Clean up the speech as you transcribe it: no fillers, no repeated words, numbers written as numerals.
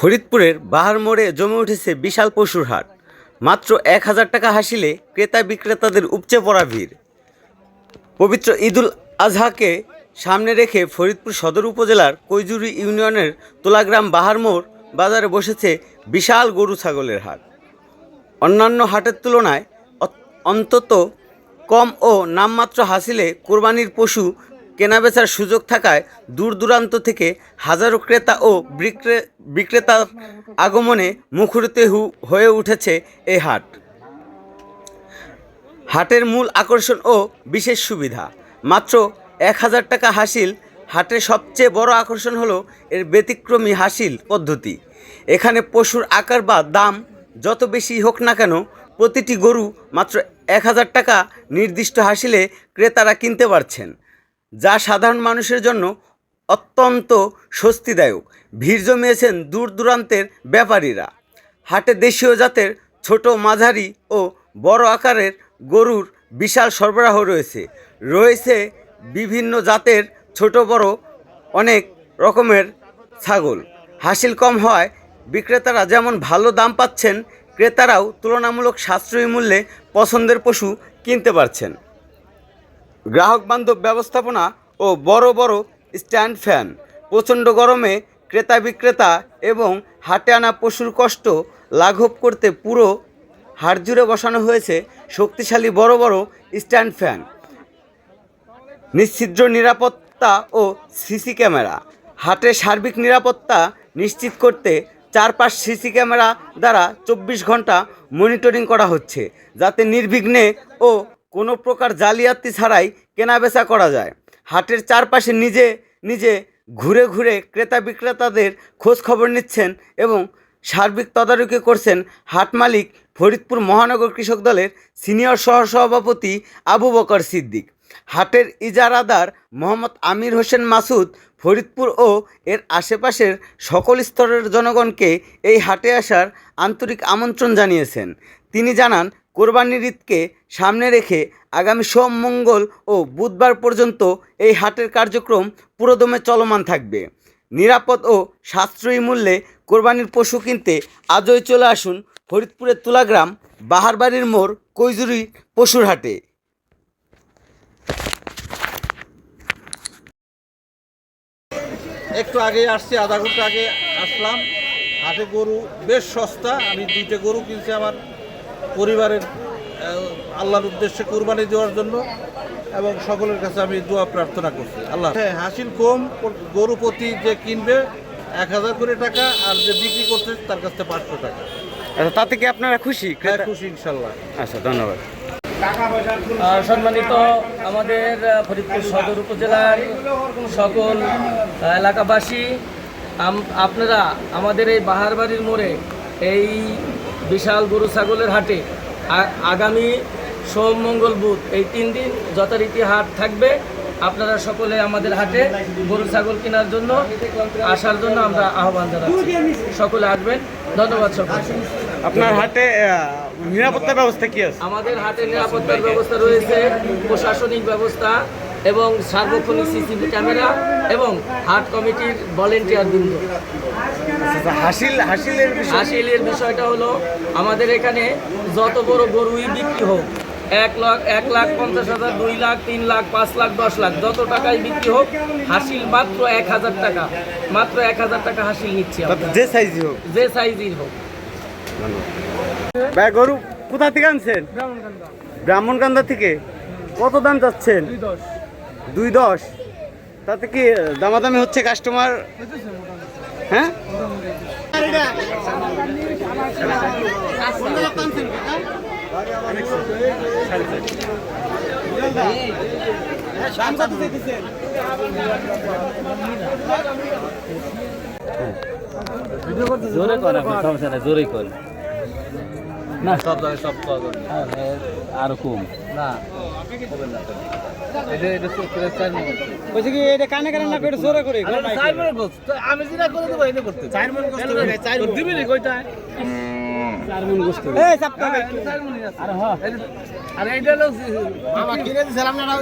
ফরিদপুরের বাহার মোড়ে জমে উঠেছে বিশাল পশুর হাট। মাত্র ১,০০০ টাকা হাসিলে ক্রেতা বিক্রেতাদের উপচে পড়া ভিড়। পবিত্র ঈদুল আজহাকে সামনে রেখে ফরিদপুর সদর উপজেলার কৈজুরি ইউনিয়নের তোলাগ্রাম বাহার মোড় বাজারে বসেছে বিশাল গরু ছাগলের হাট। অন্যান্য হাটের তুলনায় অন্তত কম ও নামমাত্র হাসিলে কোরবানির পশু কেনাবেচার সুযোগ থাকায় দূর দূরান্ত থেকে হাজারো ক্রেতা ও বিক্রেতার আগমনে মুখরিত হয়ে উঠেছে এই হাট। হাটের মূল আকর্ষণ ও বিশেষ সুবিধা। মাত্র ১,০০০ টাকা হাসিল হাটের সবচেয়ে বড় আকর্ষণ হলো এর ব্যতিক্রমী হাসিল পদ্ধতি। এখানে পশুর আকার বা দাম যত বেশি হোক না কেন, প্রতিটি গরু মাত্র ১,০০০ টাকা নির্দিষ্ট হাসিলে ক্রেতারা কিনতে পারছেন, যা সাধারণ মানুষের জন্য অত্যন্ত স্বস্তিদায়ক। ভিড় জমিয়েছেন দূর দূরান্তের ব্যাপারীরা। হাটে দেশীয় জাতের ছোট, মাঝারি ও বড় আকারের গরুর বিশাল সরবরাহ রয়েছে বিভিন্ন জাতের ছোট বড় অনেক রকমের ছাগল। হাসিল কম হওয়ায় বিক্রেতারা যেমন ভালো দাম পাচ্ছেন, ক্রেতারাও তুলনামূলক সাশ্রয়ী মূল্যে পছন্দের পশু কিনতে পারছেন। গ্রাহক বান্ধব ব্যবস্থাপনা ও বড় বড় স্ট্যান্ড ফ্যান। প্রচণ্ড গরমে ক্রেতা বিক্রেতা এবং হাটে আনা পশুর কষ্ট লাঘব করতে পুরো হাট জুড়ে বসানো হয়েছে শক্তিশালী বড় বড় স্ট্যান্ড ফ্যান, নিশ্ছিদ্র নিরাপত্তা ও সিসি ক্যামেরা। হাটের সার্বিক নিরাপত্তা নিশ্চিত করতে ৪-৫ সিসি ক্যামেরা দ্বারা ২৪ ঘন্টা মনিটরিং করা হচ্ছে, যাতে নির্বিঘ্নে ও কোনো প্রকার জালিয়াতি ছাড়াই কেনাবেচা করা যায়। হাটের চারপাশে নিজে নিজে ঘুরে ঘুরে ক্রেতা বিক্রেতাদের খোঁজ খবর নিচ্ছেন এবং সার্বিক তদারকি করছেন হাট মালিক ফরিদপুর মহানগর কৃষক দলের সিনিয়র সহসভাপতি আবু বকর সিদ্দিক। হাটের ইজারাদার মোহাম্মদ আমির হোসেন মাসুদ ফরিদপুর ও এর আশেপাশের সকল স্তরের জনগণকে এই হাটে আসার আন্তরিক আমন্ত্রণ জানিয়েছেন। তিনি জানান, কোরবানির ঈদকে সামনে রেখে আগামী সোম, মঙ্গল ও বুধবার পর্যন্ত এই হাটের কার্যক্রম পুরোদমে চলমান থাকবে। নিরাপদ ও সাশ্রয়ী মূল্যে কোরবানির পশু কিনতে আজই চলে আসুন ফরিদপুরের তুলাগ্রাম বাহারবাড়ির মোড় কৈজুরি পশুর হাটে। একটু আগে আসছি, আধা ঘন্টা আগে আসলাম। হাটে গরু বেশ সস্তা। আমি 2টে গরু কিনছি আমার পরিবারের আল্লাহর উদ্দেশ্যে কোরবানি দেওয়ার জন্য, এবং সকলের কাছে আমি দোয়া প্রার্থনা করছি আল্লাহ। হ্যাঁ, হাসিল কম। গরু প্রতি যে কিনবে ১,০০০ করে টাকা, আর যে বিক্রি করতে তার কাছে ৫০০ টাকা। আচ্ছা, তাতে কি আপনারা খুশি? হ্যাঁ, খুশি ইনশাল্লাহ। আচ্ছা, ধন্যবাদ। সম্মানিত আমাদের ফরিদপুর সদর উপজেলার সকল এলাকাবাসী, আপনারা আমাদের এই বাহারবাড়ির মোড়ে এই বিশাল গরু ছাগলের হাটে আগামী সোম, মঙ্গল, বুধ এই 3 দিন যথারীতি হাট থাকবে। আপনারা সকলে আমাদের হাটে গরু ছাগল কেনার জন্য আসার জন্য আমরা আহ্বান জানাচ্ছি। সকলে আসবেন। ধন্যবাদ সকলকে। আপনার হাটে নিরাপত্তা ব্যবস্থা কি আছে? আমাদের হাটে নিরাপত্তার ব্যবস্থা রয়েছে, প্রশাসনিক ব্যবস্থা এবং সার্বক্ষণিক সিসিটিভি ক্যামেরা এবং হাট কমিটির ভলেন্টিয়ার বৃন্দ। হাসিলের বিষয়টা হলো, আমাদের এখানে যত বড় গরুই বিক্রি হোক, ১,৫০,০০০, ২ লাখ, ৩ লাখ, ৫ লাখ, 10 লাখ, যত টাকাই বিক্রি হোক, হাসিল মাত্র ১,০০০ টাকা। মাত্র ১,০০০ টাকা হাসিল নিচ্ছি, যে সাইজই হোক, যে সাইজই হোক। ভাই, গরু কোথা থেকে আনছেন? ব্রাহ্মণকান্দা থেকে। কত দাম যাচ্ছেন? 2.10। তাতে কি দামাদামি হচ্ছে কাস্টমার? হ্যাঁ, জোরে কর, সমস্যা নাই, জোরেই কর না। সব জায়গায় সব আরো কম না। কানে কানে না করে জোরে করে আমি যেটা করে দেবো এটা করতে 4 মণ গোস্ত দিবি নি কইতা 4 মণ গোস্ত এই চাপটা আরে হ্যাঁ, আরে এইটা হলো মামা কিনে দিছিলাম না,